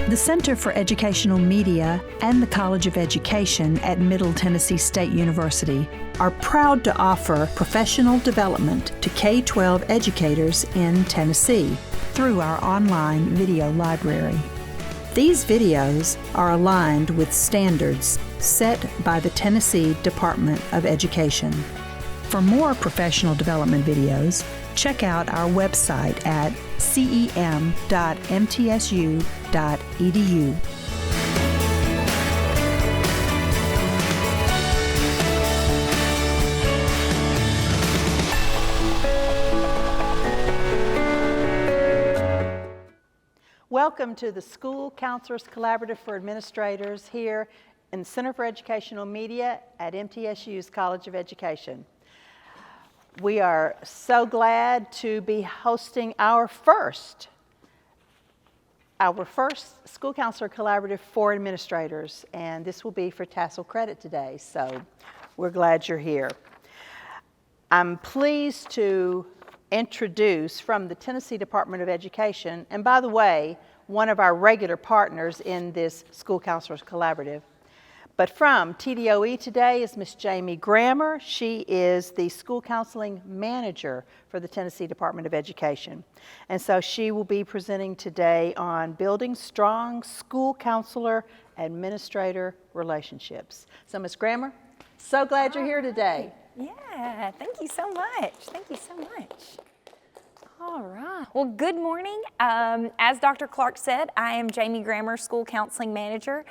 The Center for Educational Media and the College of Education at Middle Tennessee State University are proud to offer professional development to K-12 educators in Tennessee through our online video library. These videos are aligned with standards set by the Tennessee Department of Education. For more professional development videos, check out our website at cem.mtsu.edu. Welcome to the School Counselors Collaborative for Administrators here in the Center for Educational Media at MTSU's College of Education. We are so glad to be hosting our first School Counselor Collaborative for Administrators, and this will be for TASL credit today, so we're glad you're here. I'm pleased to introduce from the Tennessee Department of Education, and by the way, one of our regular partners in this School Counselors Collaborative. But from TDOE today is Ms. Jamie Grammer. She is the School Counseling Manager for the Tennessee Department of Education. And so she will be presenting today on building strong school counselor administrator relationships. So Ms. Grammer, so glad you're here today. Yeah, thank you so much. Thank you so much. All right. Well, good morning. As Dr. Clark said, I am Jamie Grammer, School Counseling Manager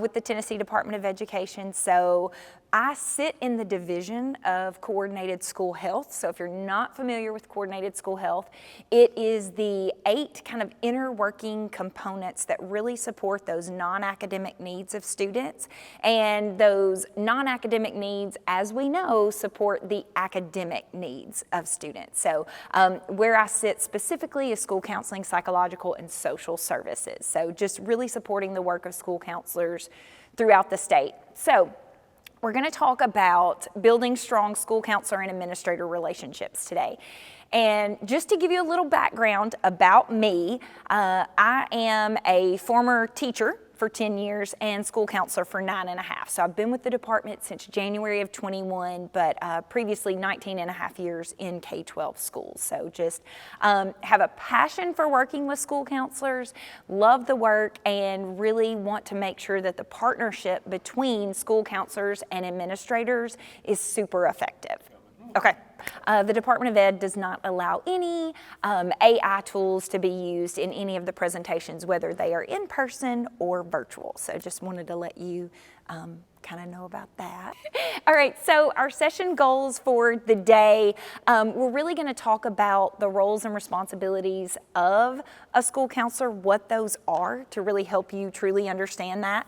with the Tennessee Department of Education. So I sit in the Division of Coordinated School Health. So if you're not familiar with Coordinated School Health, it is the 8 kind of inner working components that really support those non-academic needs of students. And those non-academic needs, as we know, support the academic needs of students. So where I sit specifically is school counseling, psychological, and social services. So just really supporting the work of school counselors throughout the state. So we're going to talk about building strong school counselor and administrator relationships today. And just to give you a little background about me, I am a former teacher for 10 years and school counselor for 9.5. So I've been with the department since January of 21, but previously 19.5 years in K-12 schools. So just have a passion for working with school counselors, love the work, and really want to make sure that the partnership between school counselors and administrators is super effective. Okay. The Department of Ed does not allow any AI tools to be used in any of the presentations, whether they are in person or virtual. So just wanted to let you kind of know about that. All right, so our session goals for the day, we're really going to talk about the roles and responsibilities of a school counselor, what those are to really help you truly understand that,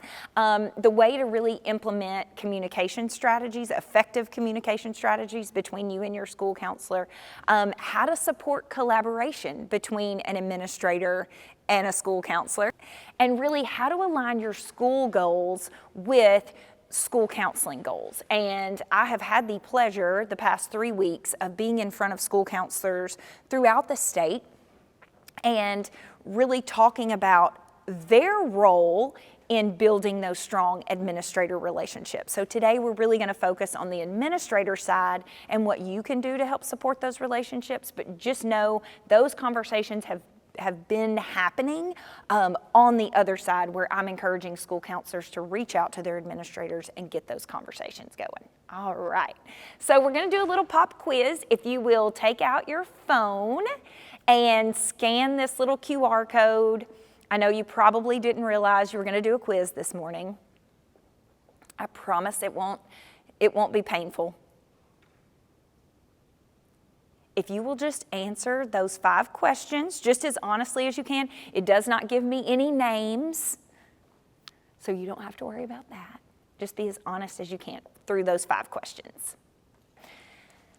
the way to really implement communication strategies, effective communication strategies between you and your school counselor, how to support collaboration between an administrator and a school counselor, and really how to align your school goals with school counseling goals. And I have had the pleasure the past 3 weeks of being in front of school counselors throughout the state and really talking about their role in building those strong administrator relationships. So today we're really going to focus on the administrator side and what you can do to help support those relationships, but just know those conversations have been happening on the other side, where I'm encouraging school counselors to reach out to their administrators and get those conversations going. All right, so we're going to do a little pop quiz. If you will take out your phone and scan this little QR code. I know you probably didn't realize you were going to do a quiz this morning. I promise it won't be painful. If you will just answer those 5 questions just as honestly as you can. It does not give me any names, so you don't have to worry about that. Just be as honest as you can through those 5 questions.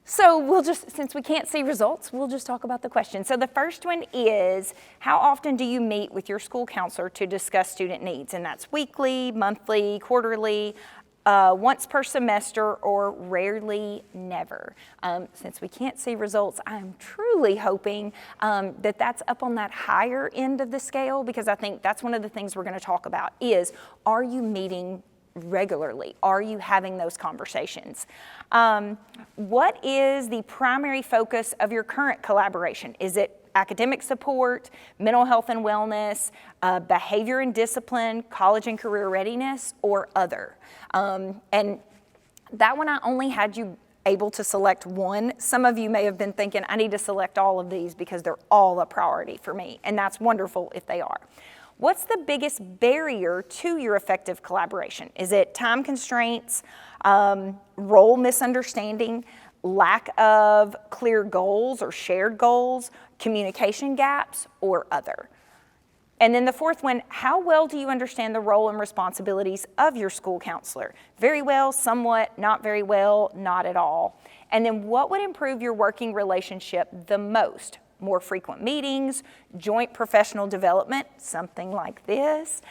So since we can't see results, we'll just talk about the questions. So the first one is, how often do you meet with your school counselor to discuss student needs? And that's weekly, monthly, quarterly. once per semester, or rarely never. Since we can't see results, I'm truly hoping that that's up on that higher end of the scale, because I think that's one of the things we're going to talk about is, are you meeting regularly? Are you having those conversations? What is the primary focus of your current collaboration? Is it academic support, mental health and wellness, behavior and discipline, college and career readiness, or other? And that one, I only had you able to select one. Some of you may have been thinking, I need to select all of these because they're all a priority for me, and that's wonderful if they are. What's the biggest barrier to your effective collaboration? Is it time constraints, role misunderstanding, lack of clear goals or shared goals, communication gaps, or other? And then the fourth one, how well do you understand the role and responsibilities of your school counselor? Very well, somewhat, not very well, not at all. And then what would improve your working relationship the most? More frequent meetings, joint professional development, something like this,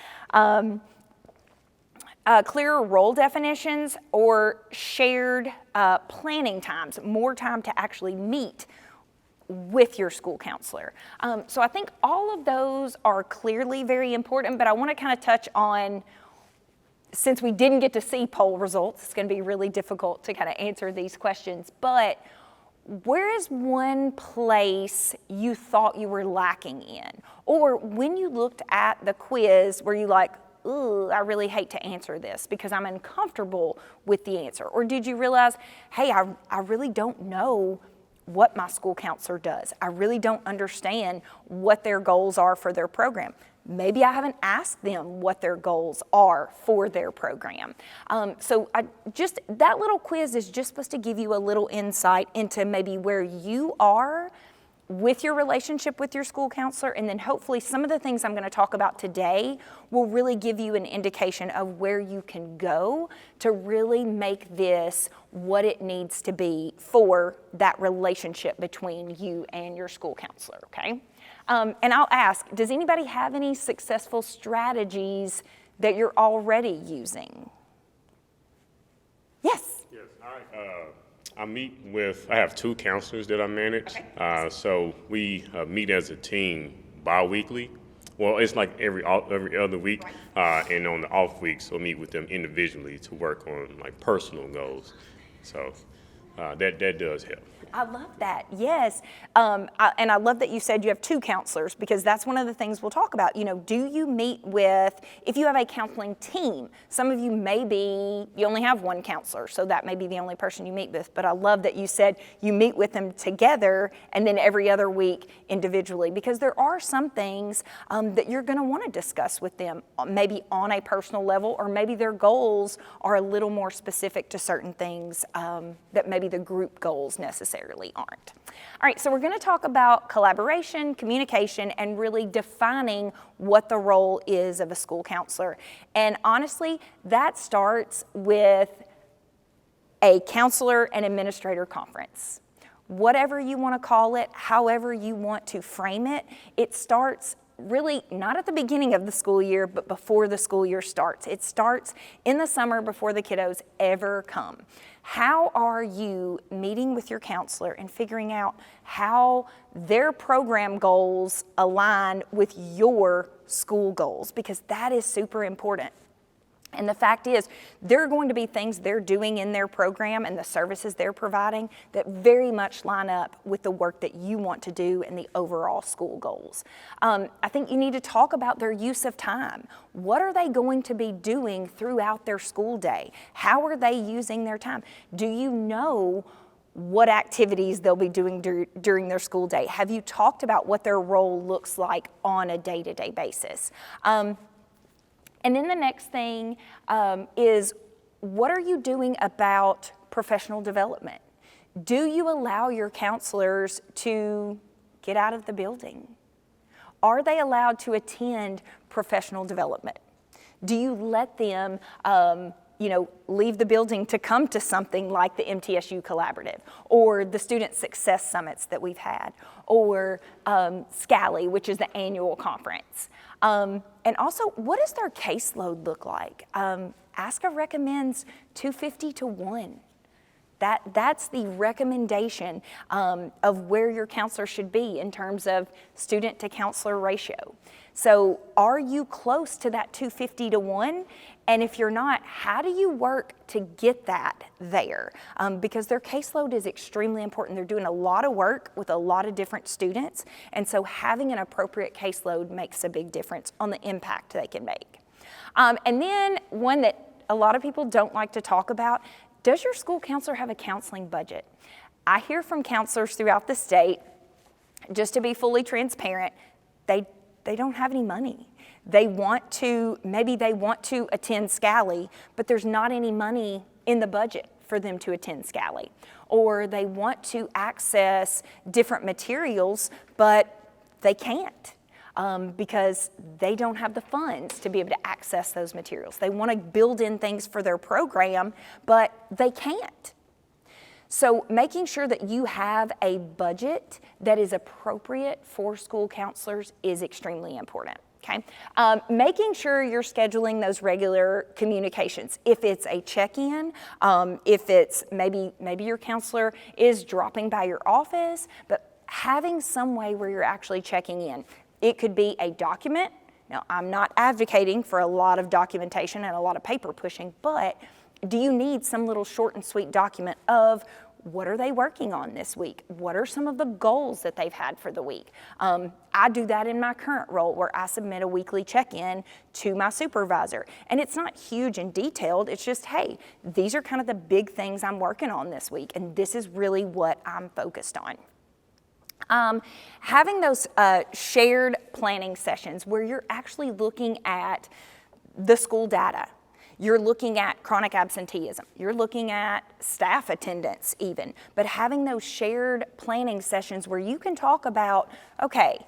clearer role definitions, or shared planning times, more time to actually meet with your school counselor. So I think all of those are clearly very important, but I want to kind of touch on, since we didn't get to see poll results, it's going to be really difficult to kind of answer these questions, but where is one place you thought you were lacking in? Or when you looked at the quiz, were you like, ooh, I really hate to answer this because I'm uncomfortable with the answer? Or did you realize, hey, I really don't know what my school counselor does. I really don't understand what their goals are for their program. Maybe I haven't asked them what their goals are for their program. So that little quiz is just supposed to give you a little insight into maybe where you are with your relationship with your school counselor, and then hopefully some of the things I'm going to talk about today will really give you an indication of where you can go to really make this what it needs to be for that relationship between you and your school counselor, okay? And I'll ask, does anybody have any successful strategies that you're already using? Yes. Yes, I have two counselors that I manage. Okay. So we meet as a team bi-weekly. Well, it's like every other week, right. And on the off weeks, we'll meet with them individually to work on like personal goals. So that does help. I love that, yes. And I love that you said you have two counselors, because that's one of the things we'll talk about. You know, do you meet with, if you have a counseling team, some of you you only have one counselor, so that may be the only person you meet with, but I love that you said you meet with them together and then every other week individually, because there are some things that you're gonna wanna discuss with them, maybe on a personal level, or maybe their goals are a little more specific to certain things that maybe the group goals necessarily aren't. All right, so we're going to talk about collaboration, communication, and really defining what the role is of a school counselor. And honestly, that starts with a counselor and administrator conference. Whatever you want to call it, however you want to frame it, it starts really not at the beginning of the school year, but before the school year starts. It starts in the summer before the kiddos ever come. How are you meeting with your counselor and figuring out how their program goals align with your school goals? Because that is super important. And the fact is, there are going to be things they're doing in their program and the services they're providing that very much line up with the work that you want to do and the overall school goals. I think you need to talk about their use of time. What are they going to be doing throughout their school day? How are they using their time? Do you know what activities they'll be doing during their school day? Have you talked about what their role looks like on a day-to-day basis? And then the next thing is, what are you doing about professional development? Do you allow your counselors to get out of the building? Are they allowed to attend professional development? Do you let them leave the building to come to something like the MTSU Collaborative, or the Student Success Summits that we've had, or SCALI, which is the annual conference? And also, what does their caseload look like? ASCA recommends 250 to 1. That's the recommendation of where your counselor should be in terms of student to counselor ratio. So are you close to that 250 to 1? And if you're not, how do you work to get that there? Because their caseload is extremely important. They're doing a lot of work with a lot of different students. And so having an appropriate caseload makes a big difference on the impact they can make. And then one that a lot of people don't like to talk about, does your school counselor have a counseling budget? I hear from counselors throughout the state, just to be fully transparent, they don't have any money. Maybe they want to attend Scally, but there's not any money in the budget for them to attend Scally. Or they want to access different materials, but they can't. Because they don't have the funds to be able to access those materials. They want to build in things for their program, but they can't. So making sure that you have a budget that is appropriate for school counselors is extremely important. Okay, making sure you're scheduling those regular communications. If it's a check-in, if it's maybe your counselor is dropping by your office, but having some way where you're actually checking in. It could be a document. Now, I'm not advocating for a lot of documentation and a lot of paper pushing, but do you need some little short and sweet document of what are they working on this week? What are some of the goals that they've had for the week? I do that in my current role where I submit a weekly check-in to my supervisor. And it's not huge and detailed. It's just, hey, these are kind of the big things I'm working on this week, and this is really what I'm focused on. Having those shared planning sessions where you're actually looking at the school data. You're looking at chronic absenteeism. You're looking at staff attendance even. But having those shared planning sessions where you can talk about, okay,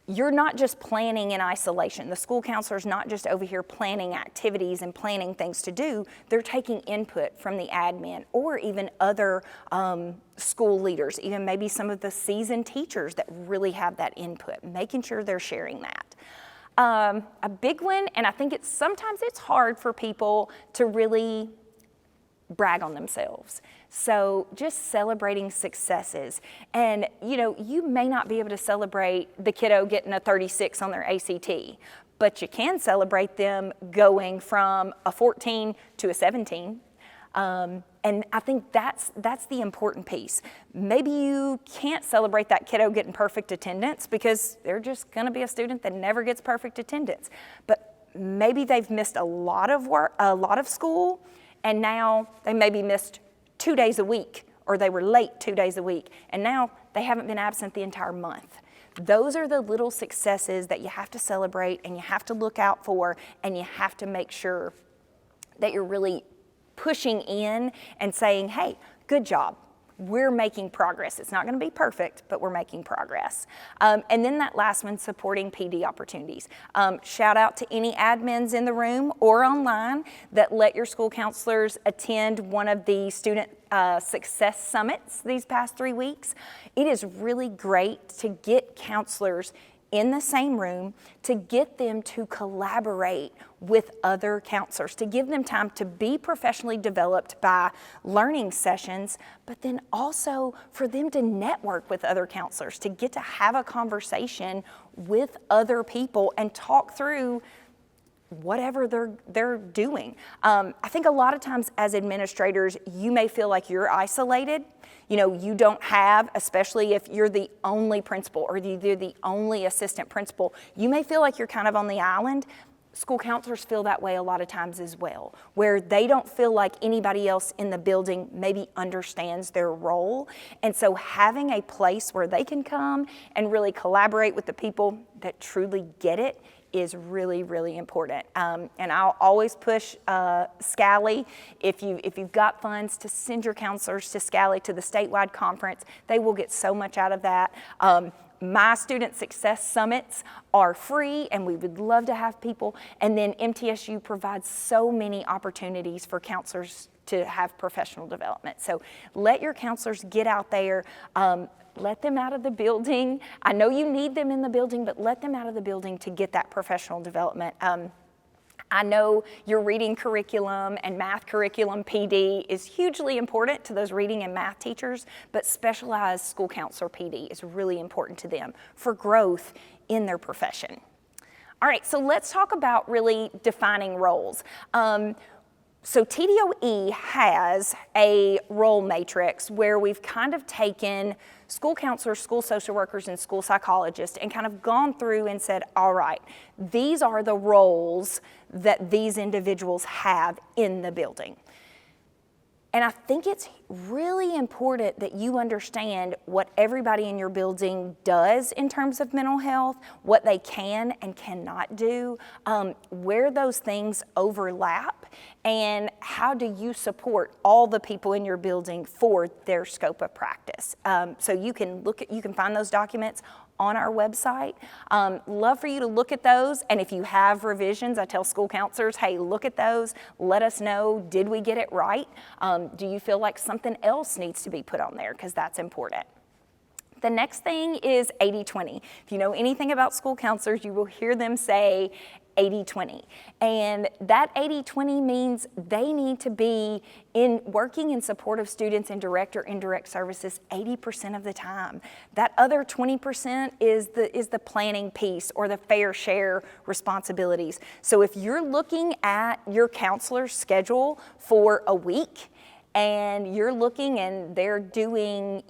you're not just planning in isolation. The school counselor's not just over here planning activities and planning things to do. They're taking input from the admin or even other school leaders, even maybe some of the seasoned teachers that really have that input, making sure they're sharing that. A big one, and I think sometimes it's hard for people to really brag on themselves. So just celebrating successes. And you may not be able to celebrate the kiddo getting a 36 on their ACT, but you can celebrate them going from a 14 to a 17. And I think that's the important piece. Maybe you can't celebrate that kiddo getting perfect attendance because they're just gonna be a student that never gets perfect attendance. But maybe they've missed a lot of school, and now they maybe missed 2 days a week, or they were late 2 days a week, and now they haven't been absent the entire month. Those are the little successes that you have to celebrate and you have to look out for, and you have to make sure that you're really pushing in and saying, hey, good job. We're making progress. It's not going to be perfect, but we're making progress. And then that last one, supporting PD opportunities. Shout out to any admins in the room or online that let your school counselors attend one of the student success summits these past 3 weeks. It is really great to get counselors in the same room, to get them to collaborate with other counselors, to give them time to be professionally developed by learning sessions, but then also for them to network with other counselors, to get to have a conversation with other people and talk through whatever they're doing. I think a lot of times as administrators, you may feel like you're isolated. You don't have, especially if you're the only principal or you're the only assistant principal, you may feel like you're kind of on the island. School counselors feel that way a lot of times as well, where they don't feel like anybody else in the building maybe understands their role. And so having a place where they can come and really collaborate with the people that truly get it is really, really important. And I'll always push Scally, if you've got funds, to send your counselors to Scally, to the statewide conference. They will get so much out of that. My student success summits are free, and we would love to have people. And then MTSU provides so many opportunities for counselors to have professional development. So let your counselors get out there. Let them out of the building. I know you need them in the building, but let them out of the building to get that professional development. I know your reading curriculum and math curriculum PD is hugely important to those reading and math teachers, but specialized school counselor PD is really important to them for growth in their profession. All right, so let's talk about really defining roles. So TDOE has a role matrix where we've kind of taken school counselors, school social workers, and school psychologists and kind of gone through and said, all right, these are the roles that these individuals have in the building. And I think it's really important that you understand what everybody in your building does in terms of mental health, what they can and cannot do, where those things overlap, and how do you support all the people in your building for their scope of practice. So you can find those documents on our website. Love for you to look at those, and if you have revisions, I tell school counselors, hey, look at those, let us know, did we get it right? Do you feel like something else needs to be put on there? Because that's important. The next thing is 80-20. If you know anything about school counselors, you will hear them say 80-20. And that 80-20 means they need to be working in support of students in direct or indirect services 80% of the time. That other 20% is the planning piece or the fair share responsibilities. So if you're looking at your counselor's schedule for a week, and you're looking and they're doing,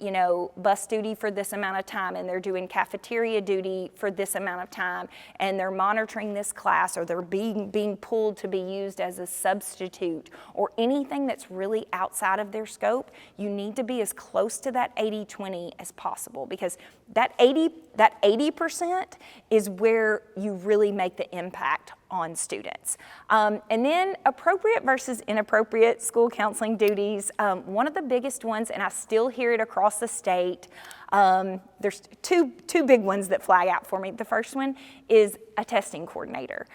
bus duty for this amount of time, and they're doing cafeteria duty for this amount of time, and they're monitoring this class, or they're being pulled to be used as a substitute, or anything that's really outside of their scope, you need to be as close to that 80-20 as possible, because that 80% is where you really make the impact on students. And then appropriate versus inappropriate school counseling duties. One of the biggest ones, and I still hear it across the state, there's two big ones that flag out for me. The first one is a testing coordinator.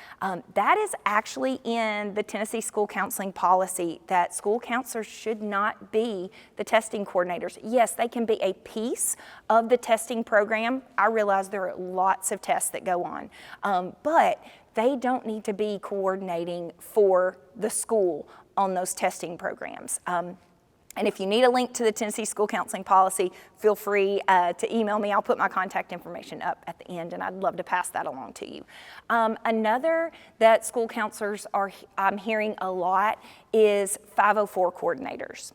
That is actually in the Tennessee school counseling policy, that school counselors should not be the testing coordinators. Yes, they can be a piece of the testing program. I realize there are lots of tests that go on, but they don't need to be coordinating for the school on those testing programs. And if you need a link to the Tennessee school counseling policy, feel free to email me. I'll put my contact information up at the end, and I'd love to pass that along to you. Another that school counselors I'm hearing a lot is 504 coordinators.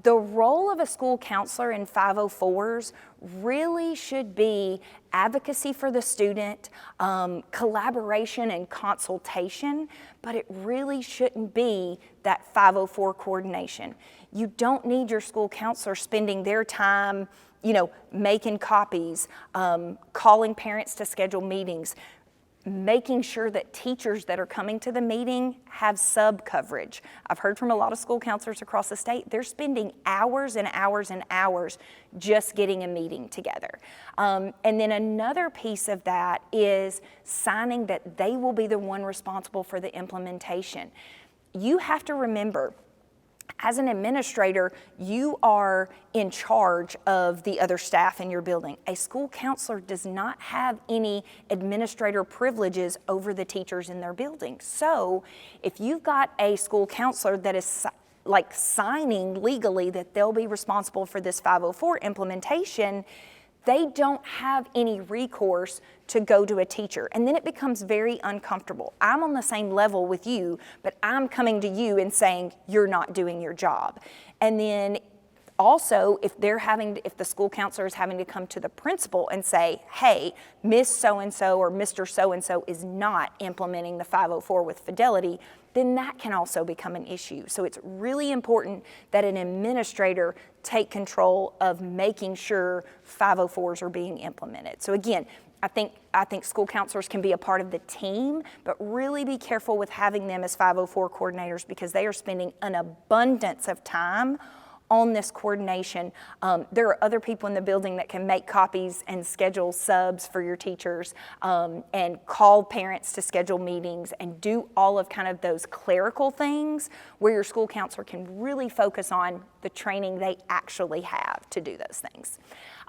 The role of a school counselor in 504s really should be advocacy for the student, collaboration and consultation, but it really shouldn't be that 504 coordination. You don't need your school counselor spending their time, making copies, calling parents to schedule meetings, making sure that teachers that are coming to the meeting have sub coverage. I've heard from a lot of school counselors across the state, they're spending hours and hours and hours just getting a meeting together. And then another piece of that is signing that they will be the one responsible for the implementation. You have to remember, as an administrator, you are in charge of the other staff in your building. A school counselor does not have any administrator privileges over the teachers in their building. So if you've got a school counselor that is signing legally that they'll be responsible for this 504 implementation, they don't have any recourse to go to a teacher. And then it becomes very uncomfortable. I'm on the same level with you, but I'm coming to you and saying, you're not doing your job. And then also, if the school counselor is having to come to the principal and say, hey, Miss So-and-so or Mr. So-and-so is not implementing the 504 with fidelity, then that can also become an issue. So it's really important that an administrator take control of making sure 504s are being implemented. So again, I think school counselors can be a part of the team, but really be careful with having them as 504 coordinators, because they are spending an abundance of time on this coordination. There are other people in the building that can make copies and schedule subs for your teachers, and call parents to schedule meetings and do all of kind of those clerical things where your school counselor can really focus on the training they actually have to do those things.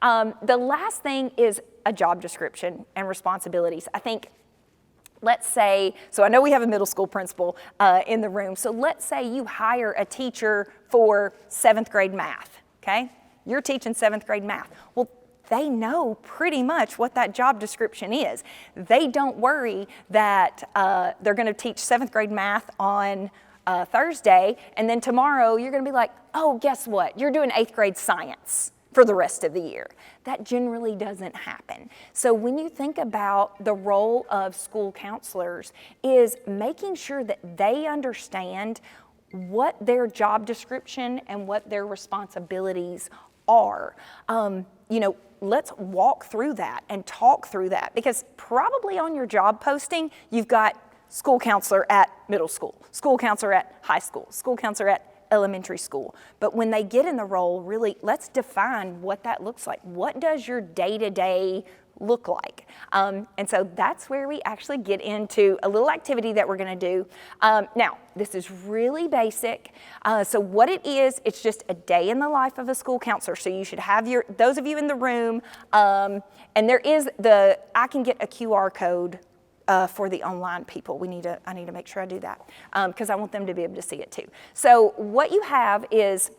The last thing is a job description and responsibilities. I think let's say, so I know we have a middle school principal in the room, so let's say you hire a teacher for 7th grade math, okay? You're teaching 7th grade math. Well, they know pretty much what that job description is. They don't worry that they're going to teach 7th grade math on Thursday, and then tomorrow you're going to be like, oh, guess what? You're doing 8th grade science for the rest of the year. That generally doesn't happen. So when you think about the role of school counselors is making sure that they understand what their job description and what their responsibilities are. Let's walk through that and talk through that, because probably on your job posting, you've got school counselor at middle school, school counselor at high school, school counselor at elementary school. But when they get in the role, really, let's define what that looks like. What does your day-to-day look like? And so that's where we actually get into a little activity that we're going to do. Now, this is really basic. So what it is, it's just a day in the life of a school counselor. So you should have those of you in the room, and there is I can get a QR code for the online people. I need to make sure I do that because I want them to be able to see it too. So what you have is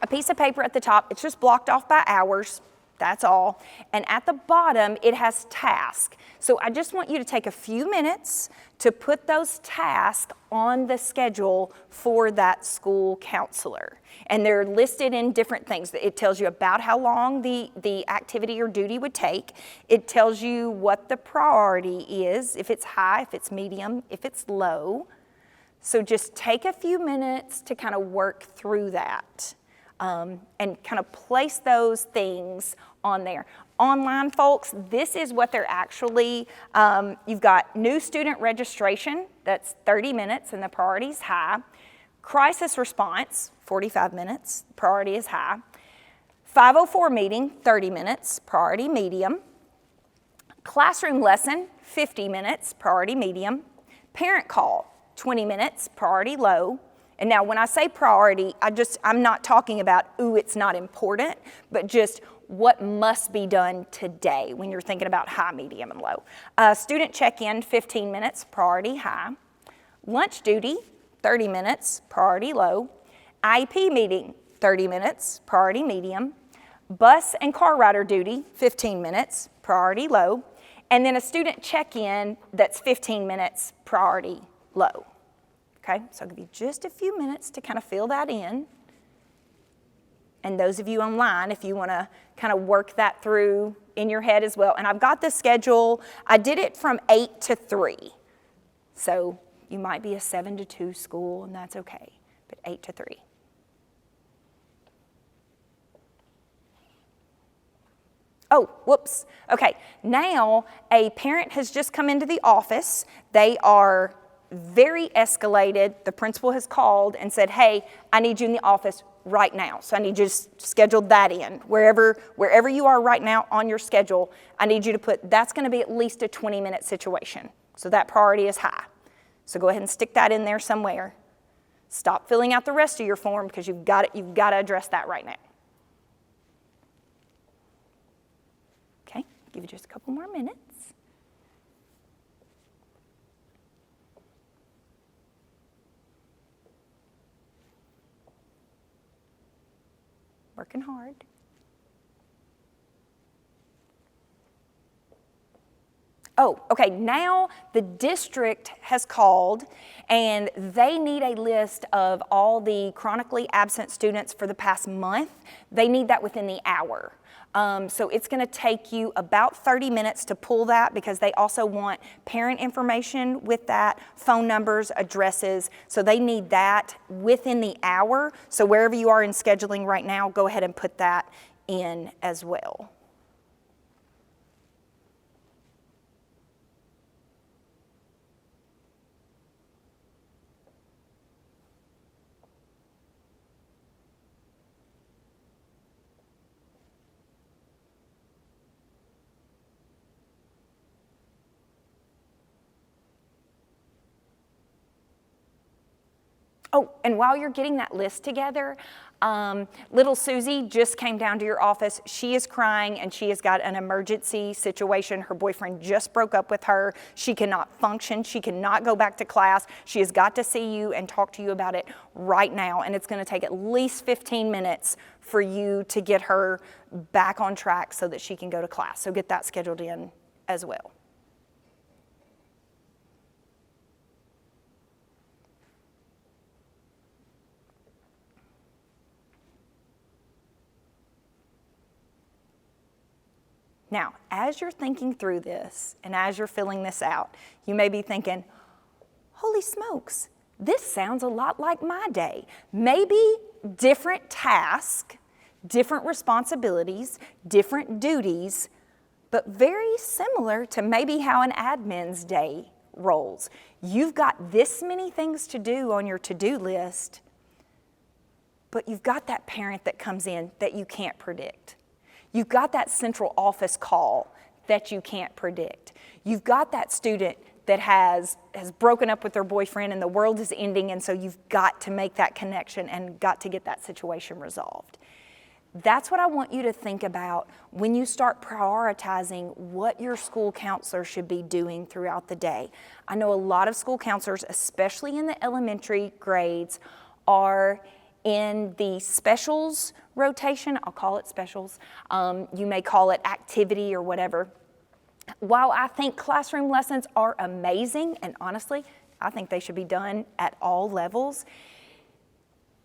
a piece of paper at the top. It's just blocked off by hours. That's all. And at the bottom, it has tasks. So I just want you to take a few minutes to put those tasks on the schedule for that school counselor. And they're listed in different things. It tells you about how long the activity or duty would take. It tells you what the priority is, if it's high, if it's medium, if it's low. So just take a few minutes to kind of work through that. And kind of place those things on there. Online, folks, this is what they're actually, you've got new student registration, that's 30 minutes and the priority is high. Crisis response, 45 minutes, priority is high. 504 meeting, 30 minutes, priority medium. Classroom lesson, 50 minutes, priority medium. Parent call, 20 minutes, priority low. And now when I say priority, I'm not talking about, it's not important, but just what must be done today when you're thinking about high, medium, and low. Student check-in, 15 minutes, priority high. Lunch duty, 30 minutes, priority low. IEP meeting, 30 minutes, priority medium. Bus and car rider duty, 15 minutes, priority low. And then a student check-in that's 15 minutes, priority low. Okay, so I'll give you just a few minutes to kind of fill that in. And those of you online, if you want to kind of work that through in your head as well. And I've got the schedule. I did it from 8 to 3. So you might be a 7 to 2 school, and that's okay, but 8 to 3. Oh, whoops. Okay, now a parent has just come into the office. They are very escalated. The principal has called and said, hey, I need you in the office right now. So I need you to schedule that in. Wherever you are right now on your schedule, I need you to put, that's going to be at least a 20-minute situation. So that priority is high. So go ahead and stick that in there somewhere. Stop filling out the rest of your form because you've got to address that right now. Okay, give you just a couple more minutes. Working hard. Oh, okay, now the district has called and they need a list of all the chronically absent students for the past month. They need that within the hour. So it's going to take you about 30 minutes to pull that because they also want parent information with that, phone numbers, addresses. So they need that within the hour. So wherever you are in scheduling right now, go ahead and put that in as well. Oh, and while you're getting that list together, Little Susie just came down to your office. She is crying and she has got an emergency situation. Her boyfriend just broke up with her. She cannot function. She cannot go back to class. She has got to see you and talk to you about it right now. And it's going to take at least 15 minutes for you to get her back on track so that she can go to class. So get that scheduled in as well. Now, as you're thinking through this and as you're filling this out, you may be thinking, holy smokes, this sounds a lot like my day. Maybe different tasks, different responsibilities, different duties, but very similar to maybe how an admin's day rolls. You've got this many things to do on your to-do list, but you've got that parent that comes in that you can't predict. You've got that central office call that you can't predict. You've got that student that has broken up with their boyfriend and the world is ending, and so you've got to make that connection and got to get that situation resolved. That's what I want you to think about when you start prioritizing what your school counselor should be doing throughout the day. I know a lot of school counselors, especially in the elementary grades, are in the specials rotation. I'll call it specials. You may call it activity or whatever. While I think classroom lessons are amazing, and honestly, I think they should be done at all levels,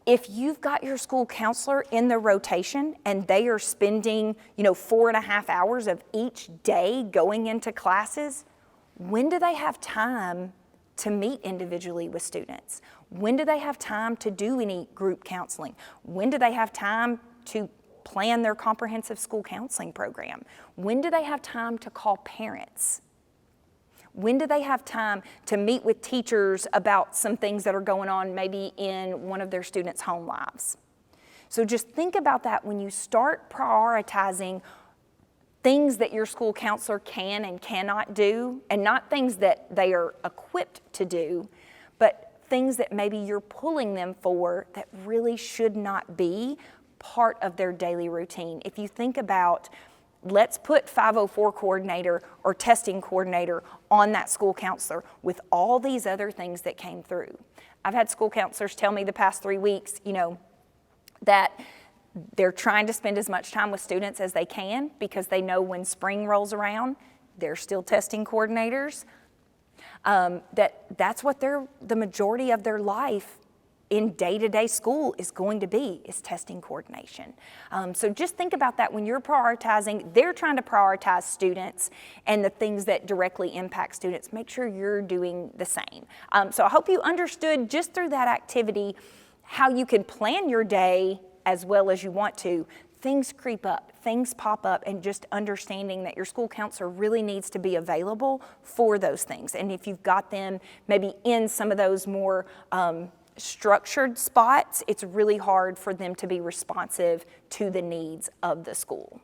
if you've got your school counselor in the rotation and they are spending, 4.5 hours of each day going into classes, when do they have time to meet individually with students? When do they have time to do any group counseling? When do they have time to plan their comprehensive school counseling program? When do they have time to call parents? When do they have time to meet with teachers about some things that are going on maybe in one of their students' home lives? So just think about that when you start prioritizing things that your school counselor can and cannot do, and not things that they are equipped to do, but things that maybe you're pulling them for that really should not be part of their daily routine. If you think about, let's put 504 coordinator or testing coordinator on that school counselor with all these other things that came through. I've had school counselors tell me the past 3 weeks, that they're trying to spend as much time with students as they can because they know when spring rolls around, they're still testing coordinators. That's what the majority of their life in day-to-day school is going to be, is testing coordination. So just think about that when you're prioritizing. They're trying to prioritize students and the things that directly impact students. Make sure you're doing the same. So I hope you understood just through that activity how you can plan your day as well as you want to. Things creep up, things pop up, and just understanding that your school counselor really needs to be available for those things. And if you've got them maybe in some of those more structured spots, it's really hard for them to be responsive to the needs of the school.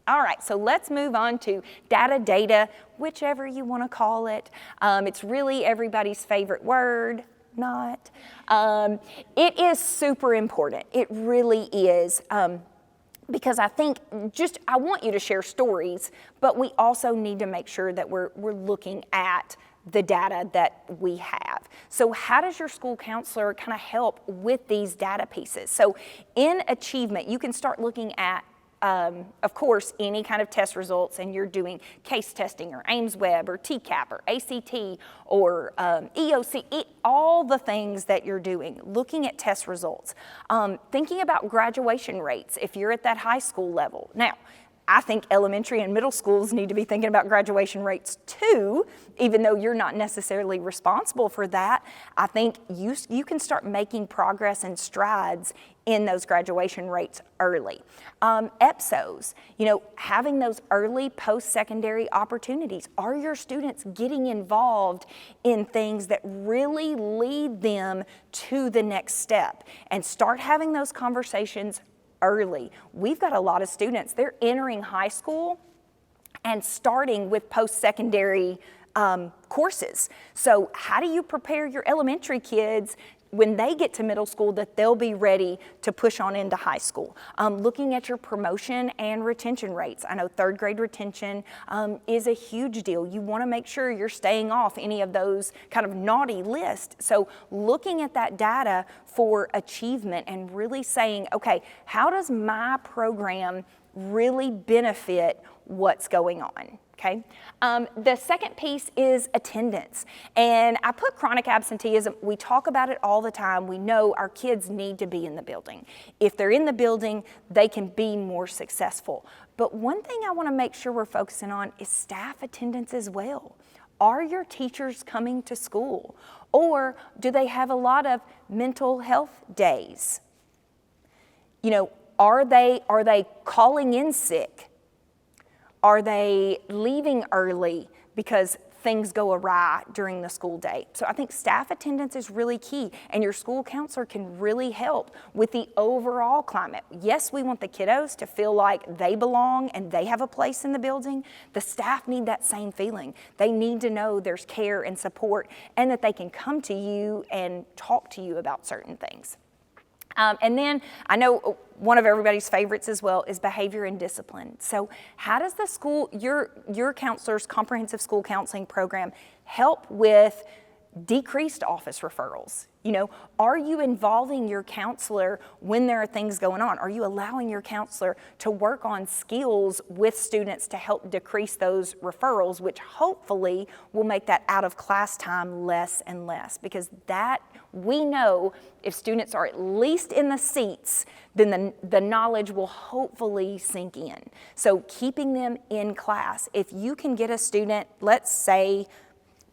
All right, so let's move on to data, whichever you want to call it. It's really everybody's favorite word. Not. It is super important. It really is. Because I think I want you to share stories, but we also need to make sure that we're looking at the data that we have. So how does your school counselor kind of help with these data pieces? So in achievement, you can start looking at, of course, any kind of test results, and you're doing case testing or Ames Web or TCAP or ACT or EOC, all the things that you're doing, looking at test results, thinking about graduation rates if you're at that high school level. Now, I think elementary and middle schools need to be thinking about graduation rates too, even though you're not necessarily responsible for that. I think you can start making progress and strides in those graduation rates early. EPSOs, having those early post-secondary opportunities. Are your students getting involved in things that really lead them to the next step? And start having those conversations early. We've got a lot of students, they're entering high school and starting with post-secondary courses. So how do you prepare your elementary kids when they get to middle school, that they'll be ready to push on into high school. Looking at your promotion and retention rates. I know third grade retention is a huge deal. You want to make sure you're staying off any of those kind of naughty lists. So looking at that data for achievement and really saying, okay, how does my program really benefit what's going on? Okay. The second piece is attendance. And I put chronic absenteeism. We talk about it all the time. We know our kids need to be in the building. If they're in the building, they can be more successful. But one thing I want to make sure we're focusing on is staff attendance as well. Are your teachers coming to school? Or do they have a lot of mental health days? You know, are they calling in sick? Are they leaving early because things go awry during the school day? So I think staff attendance is really key, and your school counselor can really help with the overall climate. Yes, we want the kiddos to feel like they belong and they have a place in the building. The staff need that same feeling. They need to know there's care and support and that they can come to you and talk to you about certain things. And then I know one of everybody's favorites as well is behavior and discipline. So how does the school, your counselor's comprehensive school counseling program help with decreased office referrals? You know, are you involving your counselor when there are things going on? Are you allowing your counselor to work on skills with students to help decrease those referrals, which hopefully will make that out of class time less and less? Because that, we know if students are at least in the seats, then the knowledge will hopefully sink in. So keeping them in class. If you can get a student, let's say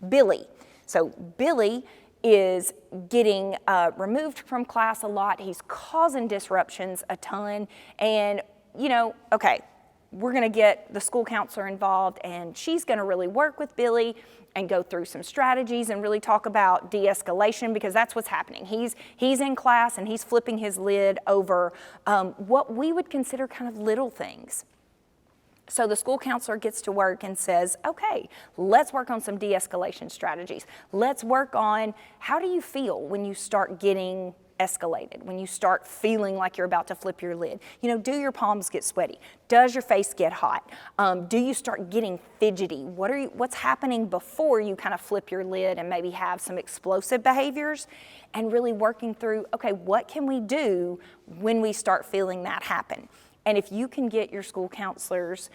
Billy. So Billy is getting removed from class a lot. He's causing disruptions a ton. And, you know, okay, we're going to get the school counselor involved, and she's going to really work with Billy and go through some strategies and really talk about de-escalation, because that's what's happening. He's in class and he's flipping his lid over what we would consider kind of little things. So the school counselor gets to work and says, okay, let's work on some de-escalation strategies. Let's work on how do you feel when you start getting escalated, when you start feeling like you're about to flip your lid. You know, do your palms get sweaty? Does your face get hot? Do you start getting fidgety? What's happening before you kind of flip your lid and maybe have some explosive behaviors? And really working through, okay, what can we do when we start feeling that happen? And if you can get your school counselors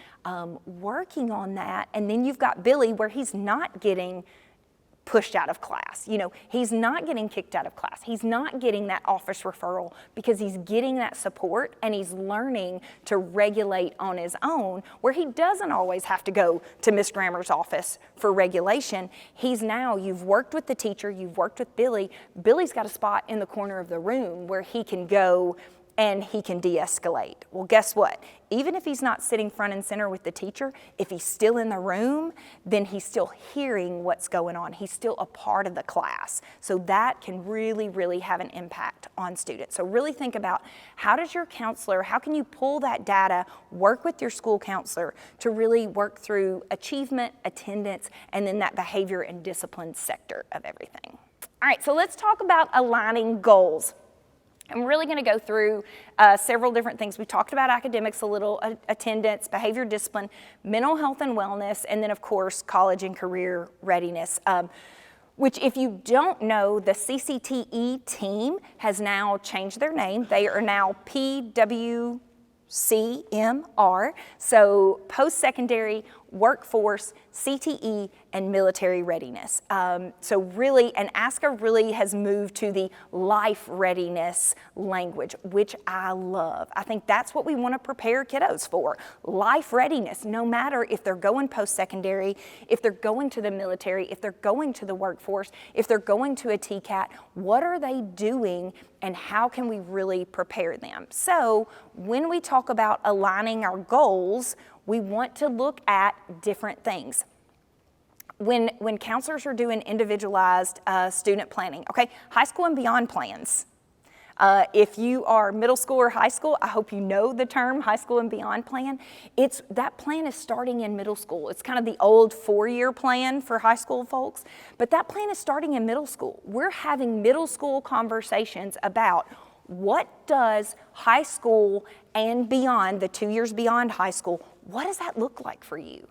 working on that, and then you've got Billy where he's not getting pushed out of class. You know, he's not getting kicked out of class. He's not getting that office referral because he's getting that support and he's learning to regulate on his own, where he doesn't always have to go to Miss Grammer's office for regulation. You've worked with the teacher, you've worked with Billy. Billy's got a spot in the corner of the room where he can go and he can de-escalate. Well, guess what? Even if he's not sitting front and center with the teacher, if he's still in the room, then he's still hearing what's going on. He's still a part of the class. So that can really, really have an impact on students. So really think about how can you pull that data, work with your school counselor to really work through achievement, attendance, and then that behavior and discipline sector of everything. All right, so let's talk about aligning goals. I'm really going to go through several different things. We talked about academics a little, attendance, behavior, discipline, mental health and wellness, and then of course college and career readiness. Which, if you don't know, the CCTE team has now changed their name. They are now PWCMR, so post-secondary, workforce, CTE, and military readiness. So really, and ASCA really has moved to the life readiness language, which I love. I think that's what we want to prepare kiddos for. Life readiness, no matter if they're going post-secondary, if they're going to the military, if they're going to the workforce, if they're going to a TCAT, what are they doing and how can we really prepare them? So when we talk about aligning our goals, we want to look at different things. When counselors are doing individualized student planning, okay, high school and beyond plans, If you are middle school or high school, I hope you know the term High School and Beyond plan. That plan is starting in middle school. It's kind of the old 4-year plan for high school folks, but that plan is starting in middle school. We're having middle school conversations about what does high school and beyond, the 2 years beyond high school, what does that look like for you?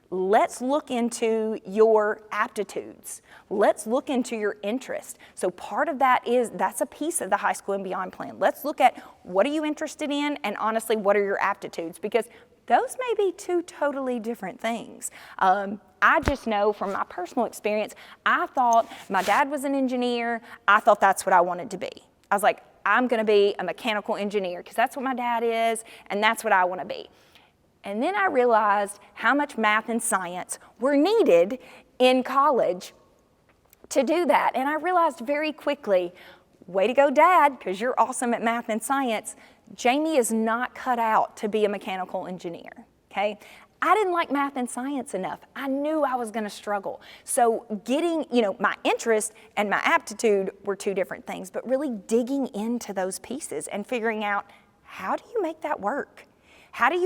Let's look into your aptitudes. Let's look into your interest. So part of that's a piece of the High School and Beyond plan. Let's look at what are you interested in, and honestly, what are your aptitudes? Because those may be two totally different things. I just know from my personal experience, I thought my dad was an engineer. I thought that's what I wanted to be. I was like, I'm gonna be a mechanical engineer because that's what my dad is, and that's what I wanna be. And then I realized how much math and science were needed in college to do that. And I realized very quickly, way to go, Dad, because you're awesome at math and science. Jamie is not cut out to be a mechanical engineer, okay? I didn't like math and science enough. I knew I was gonna struggle. So getting, my interest and my aptitude were two different things, but really digging into those pieces and figuring out, how do you make that work? How do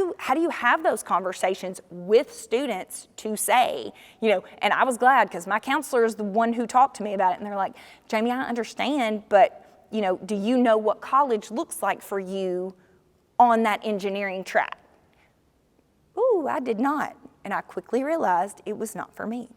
you have those conversations with students to say, and I was glad because my counselor is the one who talked to me about it, and they're like, Jamie, I understand, but do you know what college looks like for you on that engineering track? Ooh, I did not. And I quickly realized it was not for me.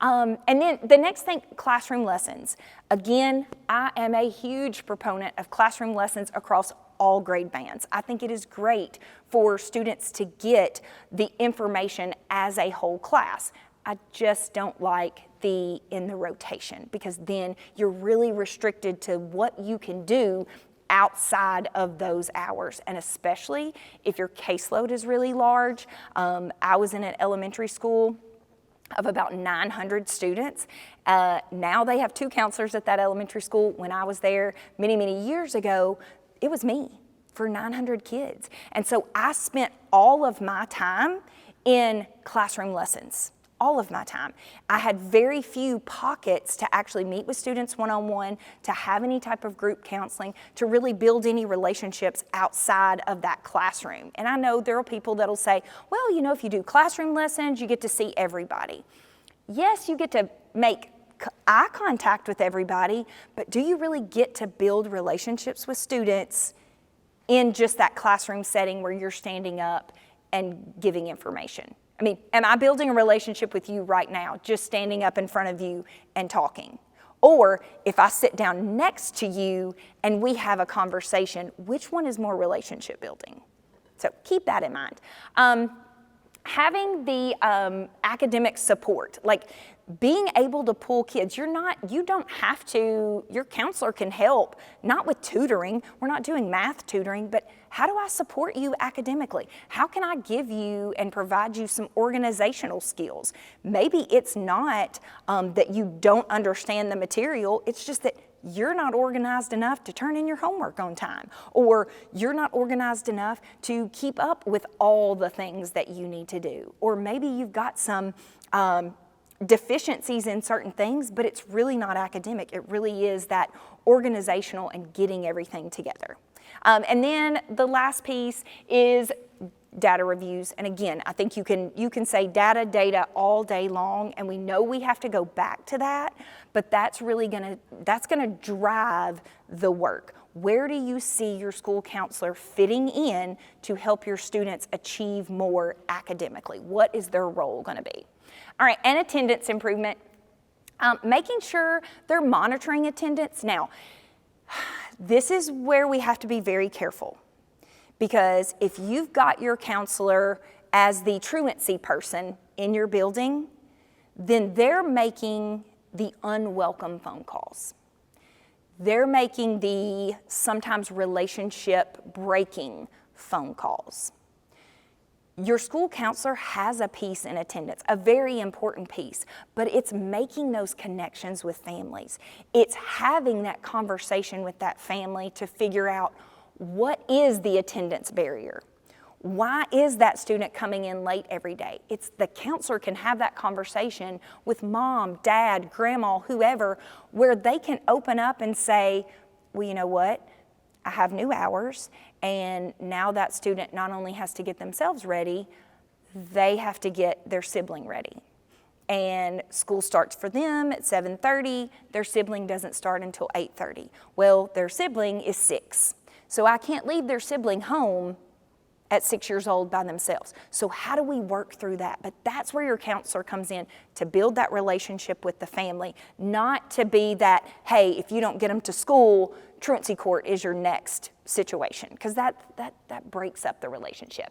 And then the next thing, classroom lessons. Again, I am a huge proponent of classroom lessons across all grade bands. I think it is great for students to get the information as a whole class. I just don't like in the rotation, because then you're really restricted to what you can do outside of those hours, and especially if your caseload is really large. I was in an elementary school of about 900 students. Now they have 2 counselors at that elementary school. When I was there many, many years ago, it was me for 900 kids. And so I spent all of my time in classroom lessons. All of my time. I had very few pockets to actually meet with students one-on-one, to have any type of group counseling, to really build any relationships outside of that classroom. And I know there are people that'll say, well, if you do classroom lessons, you get to see everybody. Yes, you get to make eye contact with everybody, but do you really get to build relationships with students in just that classroom setting where you're standing up and giving information? I mean, am I building a relationship with you right now, just standing up in front of you and talking? Or if I sit down next to you and we have a conversation, which one is more relationship building? So keep that in mind. Having the academic support, like being able to pull kids, you don't have to, your counselor can help, not with tutoring, we're not doing math tutoring, but how do I support you academically? How can I give you and provide you some organizational skills? Maybe it's not that you don't understand the material, it's just that you're not organized enough to turn in your homework on time, or you're not organized enough to keep up with all the things that you need to do. Or maybe you've got some deficiencies in certain things, but it's really not academic. It really is that organizational and getting everything together. And then the last piece is data reviews. And again, I think you can say data all day long, and we know we have to go back to that, but that's gonna drive the work. Where do you see your school counselor fitting in to help your students achieve more academically? What is their role gonna be? All right, and attendance improvement. Making sure they're monitoring attendance. Now, this is where we have to be very careful, because if you've got your counselor as the truancy person in your building, then they're making the unwelcome phone calls. They're making the sometimes relationship breaking phone calls. Your school counselor has a piece in attendance, a very important piece, but it's making those connections with families. It's having that conversation with that family to figure out, what is the attendance barrier? Why is that student coming in late every day? It's the counselor can have that conversation with mom, dad, grandma, whoever, where they can open up and say, well, you know what? I have new hours, and now that student not only has to get themselves ready, they have to get their sibling ready. And school starts for them at 7:30, their sibling doesn't start until 8:30. Well, their sibling is 6. So I can't leave their sibling home at 6 years old by themselves. So how do we work through that? But that's where your counselor comes in, to build that relationship with the family, not to be that, hey, if you don't get them to school, truancy court is your next situation, because that breaks up the relationship.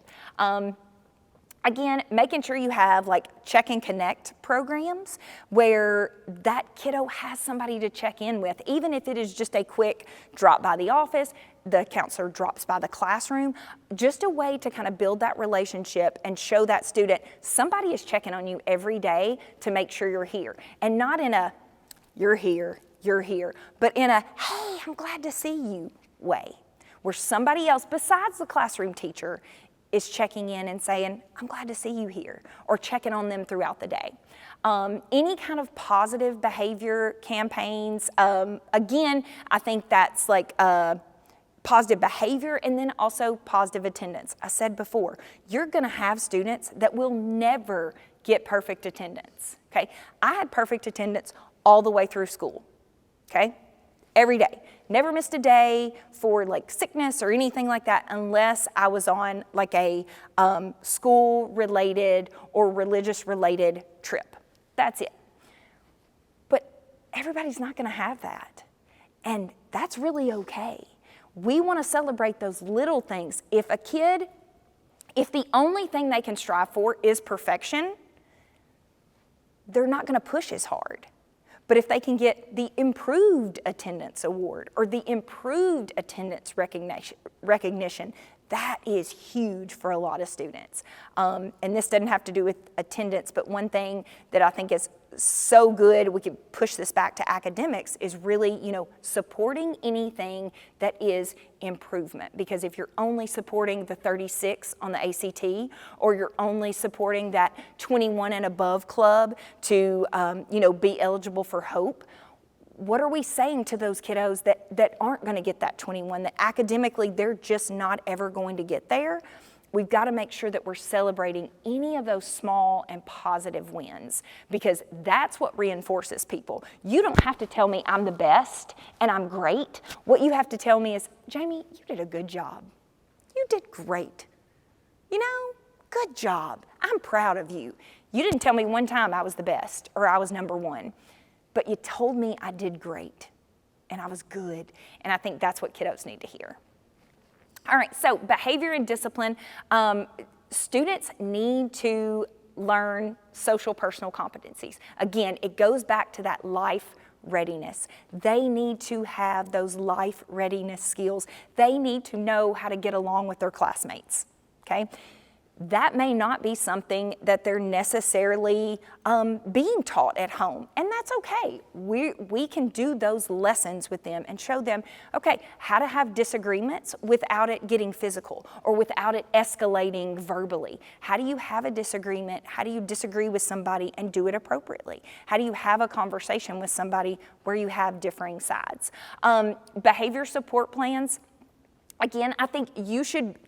Again, making sure you have like check and connect programs where that kiddo has somebody to check in with, even if it is just a quick drop by the office, the counselor drops by the classroom, just a way to kind of build that relationship and show that student somebody is checking on you every day to make sure you're here. And not in a, you're here, but in a, hey, I'm glad to see you way, where somebody else besides the classroom teacher is checking in and saying, I'm glad to see you here, or checking on them throughout the day. Any kind of positive behavior campaigns, again, I think that's like positive behavior and then also positive attendance. I said before, you're gonna have students that will never get perfect attendance, okay? I had perfect attendance all the way through school, okay? Every day. Never missed a day for like sickness or anything like that unless I was on like a school-related or religious-related trip. That's it. But everybody's not gonna have that. And that's really okay. We wanna celebrate those little things. If the only thing they can strive for is perfection, they're not gonna push as hard. But if they can get the improved attendance award or the improved attendance recognition, that is huge for a lot of students. And this doesn't have to do with attendance, but one thing that I think is so good, we could push this back to academics, is really, supporting anything that is improvement. Because if you're only supporting the 36 on the ACT, or you're only supporting that 21 and above club to, be eligible for HOPE, what are we saying to those kiddos that aren't going to get that 21, that academically they're just not ever going to get there? We've got to make sure that we're celebrating any of those small and positive wins, because that's what reinforces people. You don't have to tell me I'm the best and I'm great. What you have to tell me is, Jamie, you did a good job. You did great. Good job. I'm proud of you. You didn't tell me one time I was the best or I was number one, but you told me I did great and I was good. And I think that's what kiddos need to hear. All right, so behavior and discipline. Students need to learn social personal competencies. Again, it goes back to that life readiness. They need to have those life readiness skills. They need to know how to get along with their classmates, okay? That may not be something that they're necessarily being taught at home, and that's okay. We can do those lessons with them and show them, okay, how to have disagreements without it getting physical or without it escalating verbally. How do you have a disagreement? How do you disagree with somebody and do it appropriately? How do you have a conversation with somebody where you have differing sides? Behavior support plans. Again, I think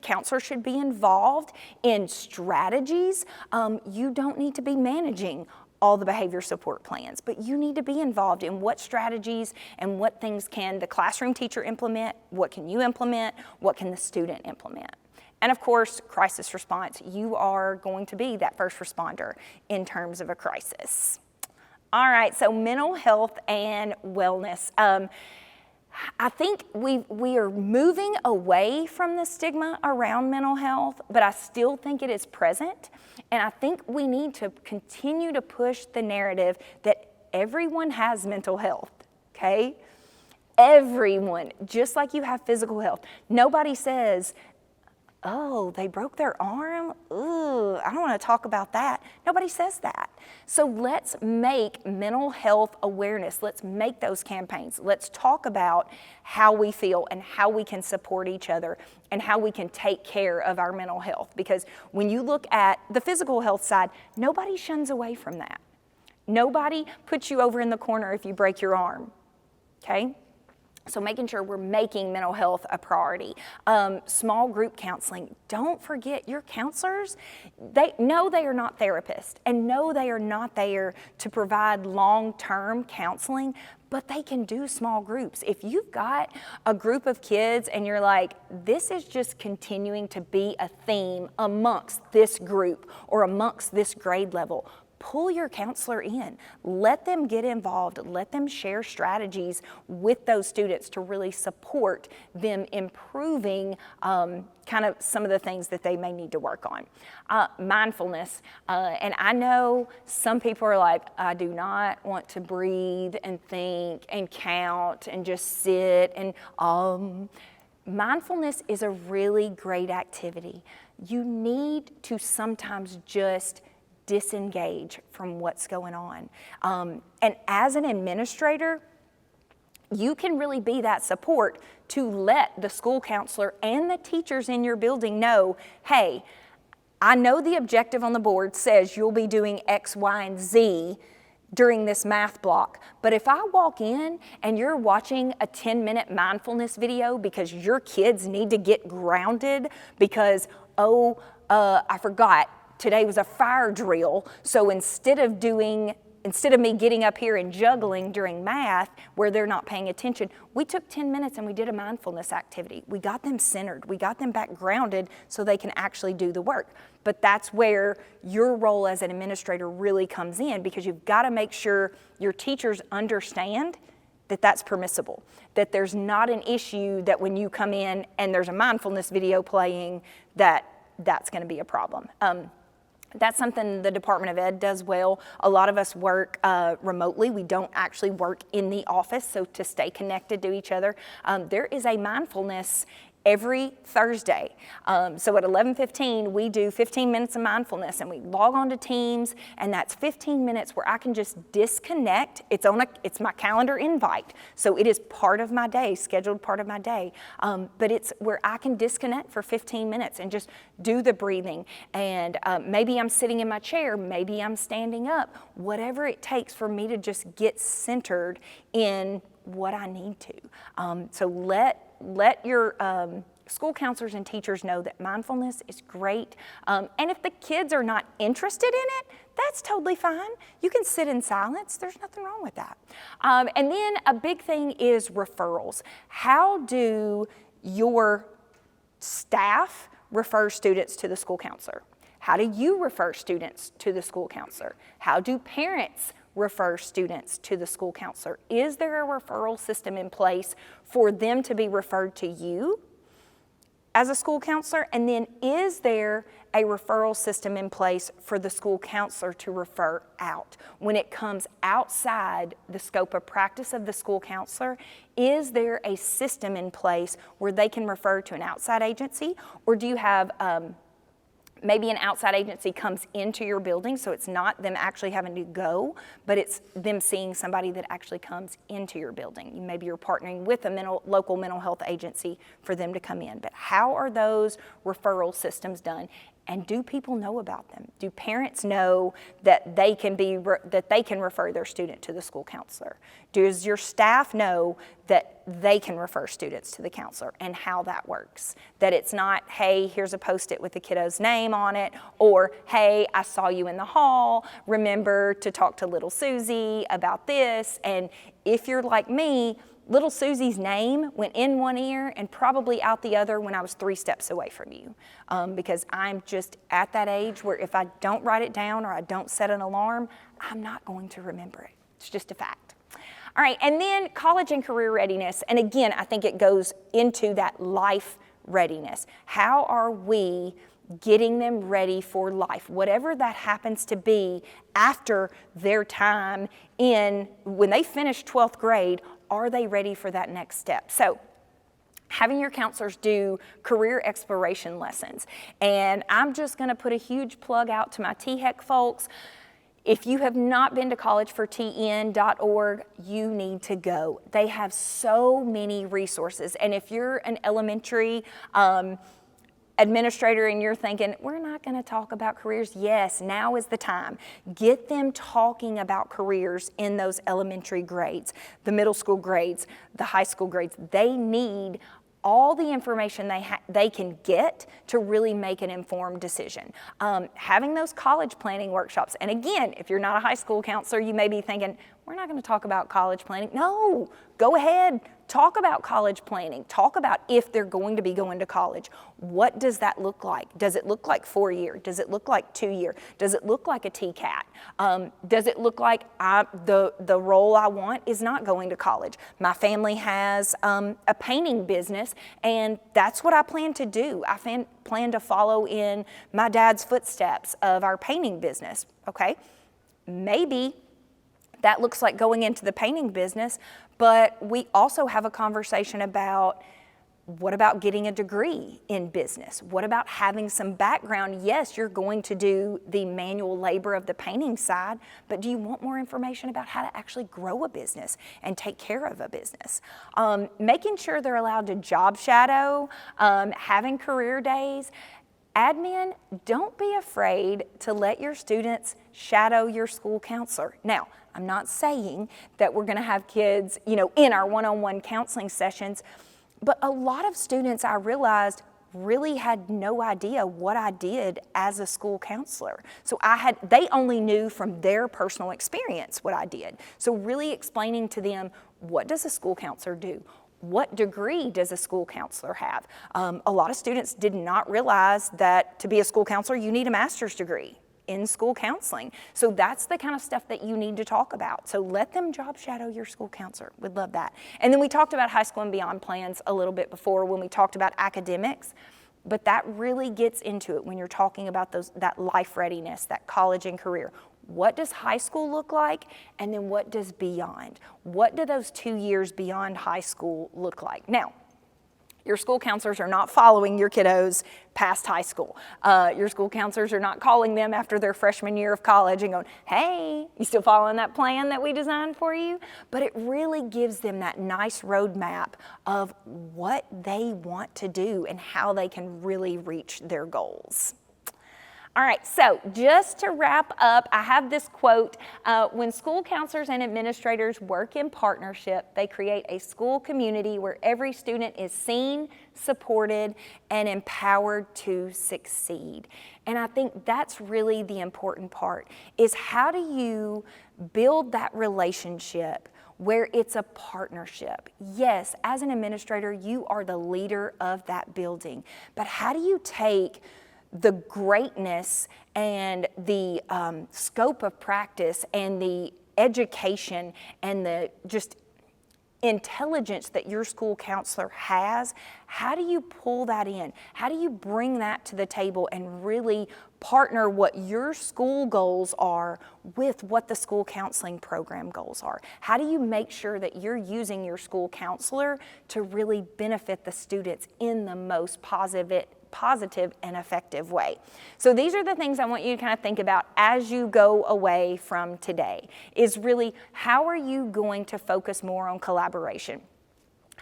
counselors should be involved in strategies. You don't need to be managing all the behavior support plans, but you need to be involved in what strategies and what things can the classroom teacher implement, what can you implement, what can the student implement. And of course, crisis response. You are going to be that first responder in terms of a crisis. All right, so mental health and wellness. I think we are moving away from the stigma around mental health, but I still think it is present. And I think we need to continue to push the narrative that everyone has mental health, okay? Everyone, just like you have physical health. Nobody says, oh, they broke their arm? Ooh, I don't want to talk about that. Nobody says that. So let's make mental health awareness. Let's make those campaigns. Let's talk about how we feel and how we can support each other and how we can take care of our mental health. Because when you look at the physical health side, nobody shuns away from that. Nobody puts you over in the corner if you break your arm, okay? So making sure we're making mental health a priority. Small group counseling. Don't forget your counselors, they are not therapists and know they are not there to provide long-term counseling, but they can do small groups. If you've got a group of kids and you're like, this is just continuing to be a theme amongst this group or amongst this grade level, pull your counselor in. Let them get involved. Let them share strategies with those students to really support them improving kind of some of the things that they may need to work on. Mindfulness, and I know some people are like, I do not want to breathe and think and count and just sit and mindfulness is a really great activity. You need to sometimes just disengage from what's going on. And as an administrator, you can really be that support to let the school counselor and the teachers in your building know, hey, I know the objective on the board says you'll be doing X, Y, and Z during this math block, but if I walk in and you're watching a 10-minute mindfulness video because your kids need to get grounded because, I forgot, today was a fire drill, so instead of me getting up here and juggling during math where they're not paying attention, we took 10 minutes and we did a mindfulness activity. We got them centered, we got them back grounded so they can actually do the work. But that's where your role as an administrator really comes in, because you've got to make sure your teachers understand that that's permissible, that there's not an issue that when you come in and there's a mindfulness video playing that's going to be a problem. That's something the Department of Ed does well. A lot of us work remotely. We don't actually work in the office, so to stay connected to each other. There is a mindfulness every Thursday. So at 11:15, we do 15 minutes of mindfulness, and we log on to Teams, and that's 15 minutes where I can just disconnect. It's my calendar invite, so it is part of my day, scheduled part of my day. But it's where I can disconnect for 15 minutes and just do the breathing. And maybe I'm sitting in my chair, maybe I'm standing up, whatever it takes for me to just get centered in what I need to. So let your school counselors and teachers know that mindfulness is great. And if the kids are not interested in it, that's totally fine. You can sit in silence. There's nothing wrong with that. And then a big thing is referrals. How do your staff refer students to the school counselor? How do you refer students to the school counselor? How do parents refer students to the school counselor? Is there a referral system in place for them to be referred to you as a school counselor? And then is there a referral system in place for the school counselor to refer out? When it comes outside the scope of practice of the school counselor, is there a system in place where they can refer to an outside agency? Or do you have maybe an outside agency comes into your building, so it's not them actually having to go, but it's them seeing somebody that actually comes into your building. Maybe you're partnering with a local mental health agency for them to come in. But how are those referral systems done? And do people know about them? Do parents know that they can refer their student to the school counselor? Does your staff know that they can refer students to the counselor and how that works? That it's not, hey, here's a Post-it with the kiddo's name on it, or hey, I saw you in the hall, remember to talk to little Susie about this. And if you're like me, little Susie's name went in one ear and probably out the other when I was 3 steps away from you, because I'm just at that age where if I don't write it down or I don't set an alarm, I'm not going to remember it. It's just a fact. All right, and then college and career readiness. And again, I think it goes into that life readiness. How are we getting them ready for life, whatever that happens to be after their time when they finish 12th grade? Are they ready for that next step? So having your counselors do career exploration lessons. And I'm just going to put a huge plug out to my THEC folks. If you have not been to collegefortn.org, you need to go. They have so many resources. And if you're an elementary administrator and you're thinking, we're not going to talk about careers. Yes, now is the time. Get them talking about careers in those elementary grades, the middle school grades, the high school grades. They need all the information they can get to really make an informed decision. Having those college planning workshops, and again, if you're not a high school counselor, you may be thinking, we're not going to talk about college planning. No, go ahead, talk about college planning. Talk about if they're going to be going to college. What does that look like? Does it look like 4-year? Does it look like 2-year? Does it look like a TCAT? Does it look like the role I want is not going to college? My family has a painting business, and that's what I plan to do. I plan to follow in my dad's footsteps of our painting business, okay? Maybe that looks like going into the painting business, but we also have a conversation about what about getting a degree in business? What about having some background? Yes, you're going to do the manual labor of the painting side, but do you want more information about how to actually grow a business and take care of a business? Making sure they're allowed to job shadow, having career days. Admin, don't be afraid to let your students shadow your school counselor. Now, I'm not saying that we're going to have kids, in our one-on-one counseling sessions, but a lot of students, I realized, really had no idea what I did as a school counselor. So they only knew from their personal experience what I did. So really explaining to them, what does a school counselor do? What degree does a school counselor have? A lot of students did not realize that to be a school counselor, you need a master's degree in school counseling. So that's the kind of stuff that you need to talk about. So let them job shadow your school counselor. We'd love that. And then we talked about high school and beyond plans a little bit before when we talked about academics, but that really gets into it when you're talking about that life readiness, that college and career. What does high school look like? And then what does beyond? What do those 2 years beyond high school look like? Now, your school counselors are not following your kiddos past high school. Your school counselors are not calling them after their freshman year of college and going, hey, you still following that plan that we designed for you? But it really gives them that nice roadmap of what they want to do and how they can really reach their goals. All right, so just to wrap up, I have this quote. When school counselors and administrators work in partnership, they create a school community where every student is seen, supported, and empowered to succeed. And I think that's really the important part, is how do you build that relationship where it's a partnership? Yes, as an administrator, you are the leader of that building, but how do you take the greatness and the scope of practice and the education and the just intelligence that your school counselor has? How do you pull that in? How do you bring that to the table and really partner what your school goals are with what the school counseling program goals are? How do you make sure that you're using your school counselor to really benefit the students in the most positive and effective way? So these are the things I want you to kind of think about as you go away from today, is really how are you going to focus more on collaboration?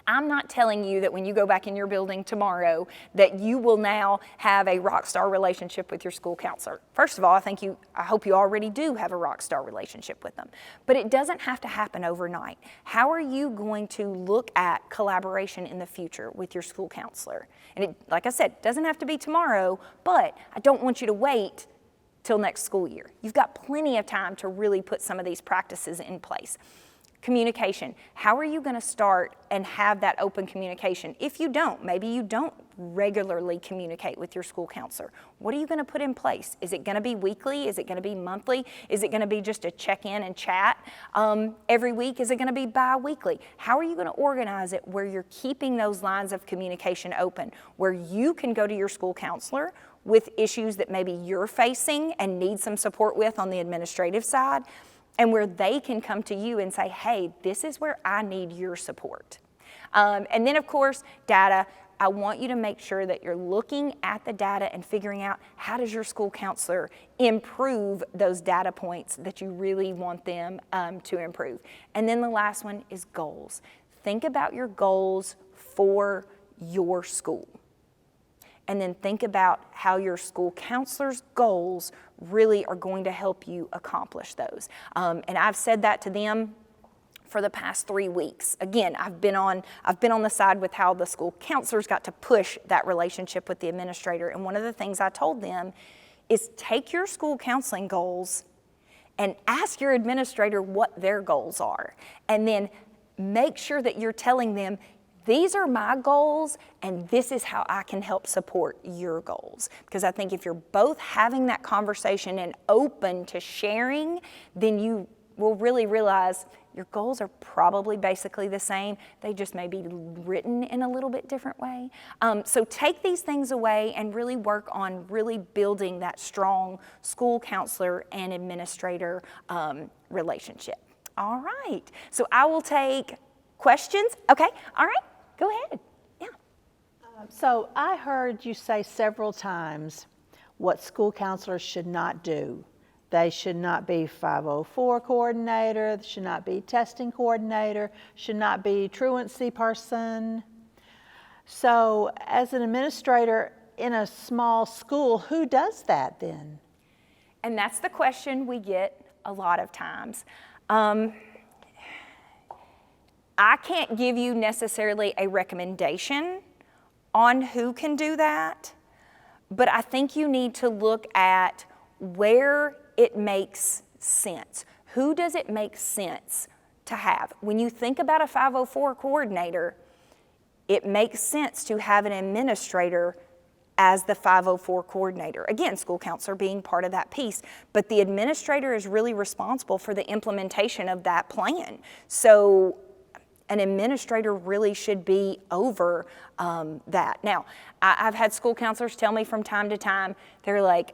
I'm not telling you that when you go back in your building tomorrow that you will now have a rock star relationship with your school counselor. First of all, I hope you already do have a rock star relationship with them, but it doesn't have to happen overnight. How are you going to look at collaboration in the future with your school counselor? And it, like I said, doesn't have to be tomorrow, but I don't want you to wait till next school year. You've got plenty of time to really put some of these practices in place. Communication. How are you going to start and have that open communication? If you don't, maybe you don't regularly communicate with your school counselor. What are you going to put in place? Is it going to be weekly? Is it going to be monthly? Is it going to be just a check-in and chat every week? Is it going to be bi-weekly? How are you going to organize it where you're keeping those lines of communication open, where you can go to your school counselor with issues that maybe you're facing and need some support with on the administrative side, and where they can come to you and say, hey, this is where I need your support. And then, of course, data. I want you to make sure that you're looking at the data and figuring out how does your school counselor improve those data points that you really want them to improve. And then the last one is goals. Think about your goals for your school. and then think about how your school counselor's goals really are going to help you accomplish those. And I've said that to them for the past 3 weeks. Again, I've been on the side with how the school counselors got to push that relationship with the administrator. And one of the things I told them is take your school counseling goals and ask your administrator what their goals are. And then make sure that you're telling them, these are my goals and this is how I can help support your goals. Because I think if you're both having that conversation and open to sharing, then you will really realize your goals are probably basically the same. They just may be written in a little bit different way. So take these things away and really work on really building that strong school counselor and administrator relationship. All right, so I will take questions. Okay, all right, go ahead. Yeah. So I heard you say several times what school counselors should not do. They should not be 504 coordinator, should not be testing coordinator, should not be truancy person. So as an administrator in a small school, who does that then? And that's the question we get a lot of times. I can't give you necessarily a recommendation on who can do that, but I think you need to look at where it makes sense. Who does it make sense to have? When you think about a 504 coordinator, it makes sense to have an administrator as the 504 coordinator. Again, school counselor being part of that piece, but the administrator is really responsible for the implementation of that plan. So an administrator really should be over that. Now, I've had school counselors tell me from time to time, they're like,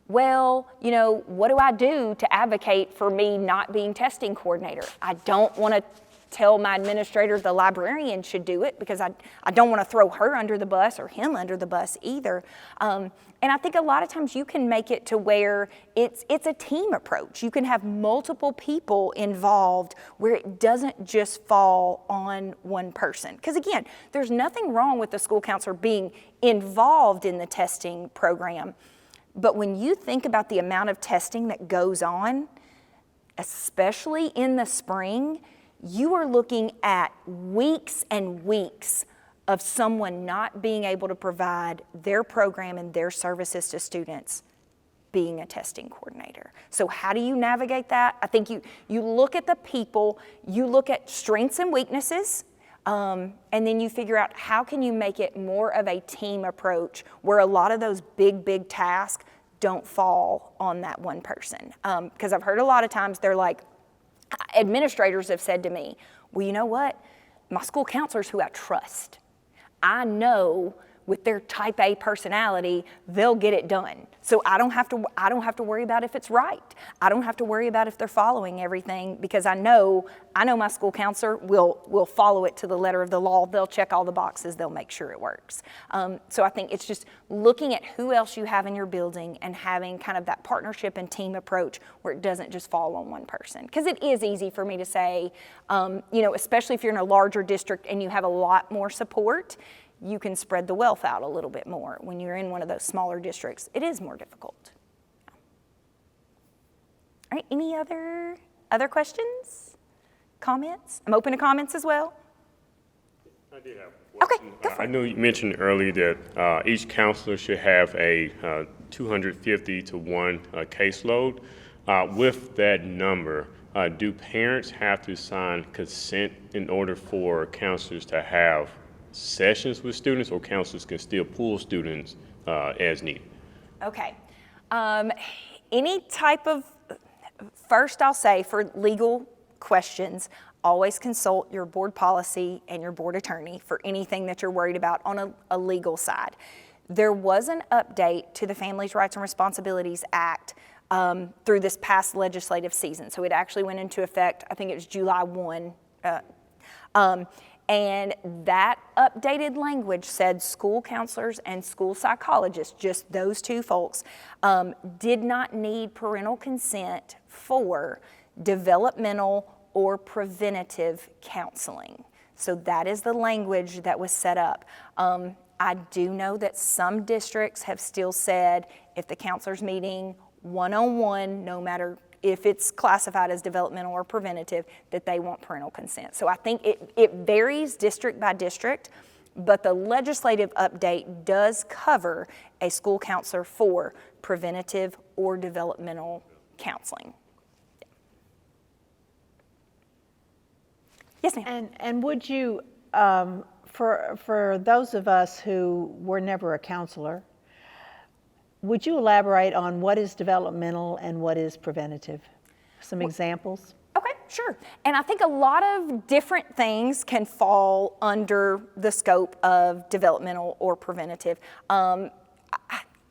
well, you know, what do I do to advocate for me not being testing coordinator? I don't want to tell my administrator the librarian should do it because I don't want to throw her under the bus or him under the bus either. And I think a lot of times you can make it to where it's a team approach. You can have multiple people involved where it doesn't just fall on one person. Because again, there's nothing wrong with the school counselor being involved in the testing program. But when you think about the amount of testing that goes on, especially in the spring, you are looking at weeks and weeks of someone not being able to provide their program and their services to students being a testing coordinator. So how do you navigate that? I think you look at the people, you look at strengths and weaknesses, and then you figure out how can you make it more of a team approach where a lot of those big tasks don't fall on that one person. Because I've heard a lot of times they're like, administrators have said to me, well, you know what? My school counselors who I trust, I know with their type A personality, they'll get it done. So I don't have to worry about if it's right. I don't have to worry about if they're following everything because I know my school counselor will follow it to the letter of the law. They'll check all the boxes. They'll make sure it works. So I think it's just looking at who else you have in your building and having kind of that partnership and team approach where it doesn't just fall on one person. Because it is easy for me to say, especially if you're in a larger district and you have a lot more support, you can spread the wealth out a little bit more. When you're in one of those smaller districts, it is more difficult. All right, any other questions? Comments? I'm open to comments as well. I did have one. Okay, go for it. I know you mentioned earlier that each counselor should have a 250 to 1 caseload. With that number, do parents have to sign consent in order for counselors to have sessions with students, or counselors can still pull students as needed? Okay. Any type of, first I'll say for legal questions, always consult your board policy and your board attorney for anything that you're worried about on a legal side. There was an update to the Families' Rights and Responsibilities Act through this past legislative season. So it actually went into effect, I think it was July 1. And that updated language said school counselors and school psychologists, just those two folks, did not need parental consent for developmental or preventative counseling. So that is the language that was set up. I do know that some districts have still said if the counselor's meeting one-on-one, no matter if it's classified as developmental or preventative, that they want parental consent. So I think it varies district by district, but the legislative update does cover a school counselor for preventative or developmental counseling. Yes, ma'am. And would you, for those of us who were never a counselor, would you elaborate on what is developmental and what is preventative? Some examples? Okay, sure. And I think a lot of different things can fall under the scope of developmental or preventative.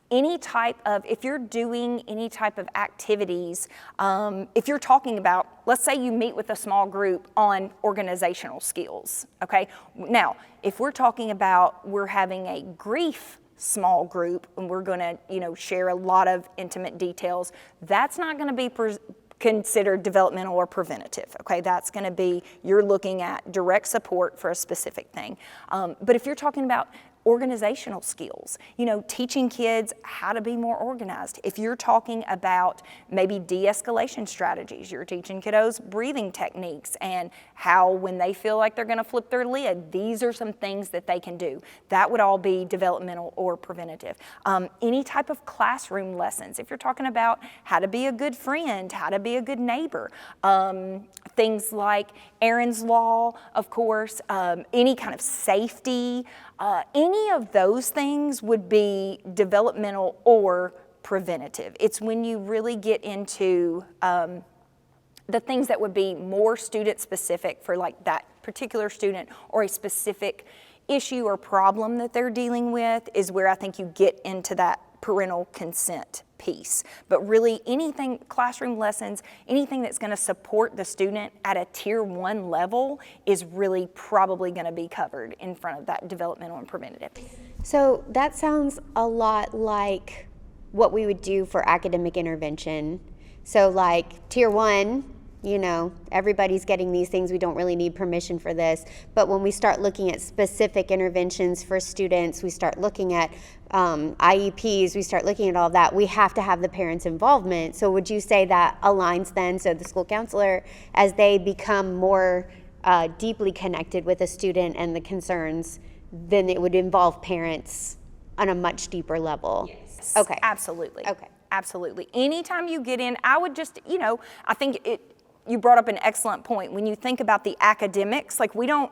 Any type of, if you're doing any type of activities, if you're talking about, let's say you meet with a small group on organizational skills, okay? Now, if we're talking about we're having a grief small group and we're gonna, share a lot of intimate details, that's not gonna be considered developmental or preventative, okay? That's gonna be, you're looking at direct support for a specific thing. But if you're talking about organizational skills, teaching kids how to be more organized. If you're talking about maybe de-escalation strategies, you're teaching kiddos breathing techniques and how when they feel like they're gonna flip their lid, these are some things that they can do. That would all be developmental or preventative. Any type of classroom lessons, if you're talking about how to be a good friend, how to be a good neighbor, things like Aaron's Law, of course, any kind of safety, any of those things would be developmental or preventative. It's when you really get into the things that would be more student specific for like that particular student or a specific issue or problem that they're dealing with is where I think you get into that parental consent piece. But really anything, classroom lessons, anything that's gonna support the student at a tier 1 level is really probably gonna be covered in front of that developmental and preventative. So that sounds a lot like what we would do for academic intervention. So like tier 1, everybody's getting these things, we don't really need permission for this. But when we start looking at specific interventions for students, we start looking at IEPs, we start looking at all that, we have to have the parents' involvement. So would you say that aligns then, so the school counselor, as they become more deeply connected with a student and the concerns, then it would involve parents on a much deeper level? Yes. Okay. Absolutely. Okay. Absolutely. Anytime you get in, I would just, I think you brought up an excellent point. When you think about the academics, like we don't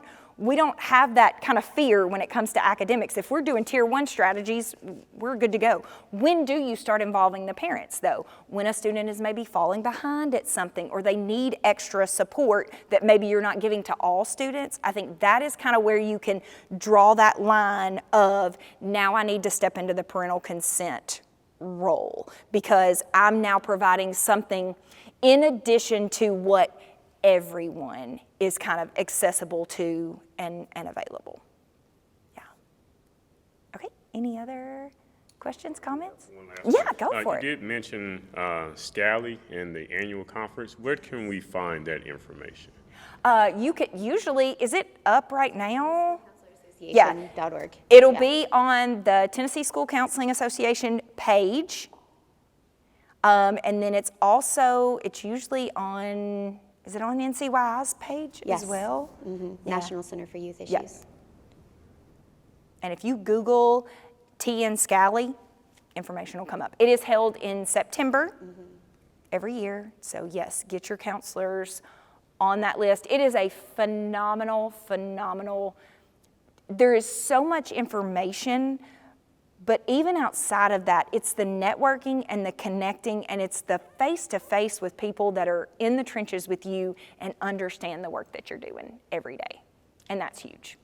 have that kind of fear when it comes to academics. If we're doing tier 1 strategies, we're good to go. When do you start involving the parents though? When a student is maybe falling behind at something or they need extra support that maybe you're not giving to all students, I think that is kind of where you can draw that line of now I need to step into the parental consent role because I'm now providing something in addition to what everyone is kind of accessible to and available. Yeah. Okay, any other questions, comments? Yeah, go for it. You did mention Scally and the annual conference. Where can we find that information? You could usually, is it up right now? Association.org. It'll be on the Tennessee School Counseling Association page. And then it's usually on, is it on NCY's page as well? Mm-hmm. Yeah. National Center for Youth Issues. Yes. And if you Google TN Scally, information will come up. It is held in September every year. So yes, get your counselors on that list. It is a phenomenal, there is so much information. But even outside of that, it's the networking and the connecting and it's the face-to-face with people that are in the trenches with you and understand the work that you're doing every day. And that's huge.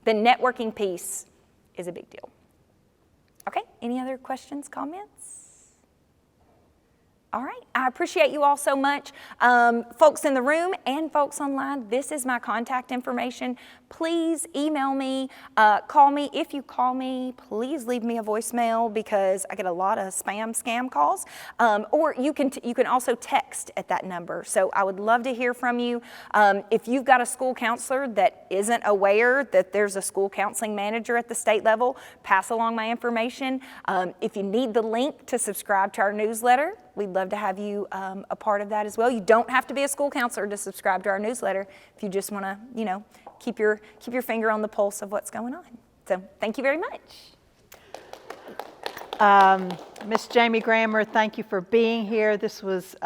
The networking piece is a big deal. Okay, any other questions, comments? All right, I appreciate you all so much. Folks in the room and folks online, this is my contact information. please email me, call me. If you call me, please leave me a voicemail because I get a lot of scam calls. Or you can also text at that number. So I would love to hear from you. If you've got a school counselor that isn't aware that there's a school counseling manager at the state level, pass along my information. If you need the link to subscribe to our newsletter, we'd love to have you a part of that as well. You don't have to be a school counselor to subscribe to our newsletter if you just want to, keep your finger on the pulse of what's going on. So thank you very much. Ms. Jamie Grammer, thank you for being here. This was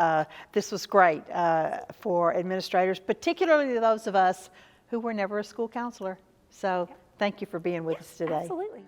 great for administrators, particularly those of us who were never a school counselor. So thank you for being with us today. Absolutely.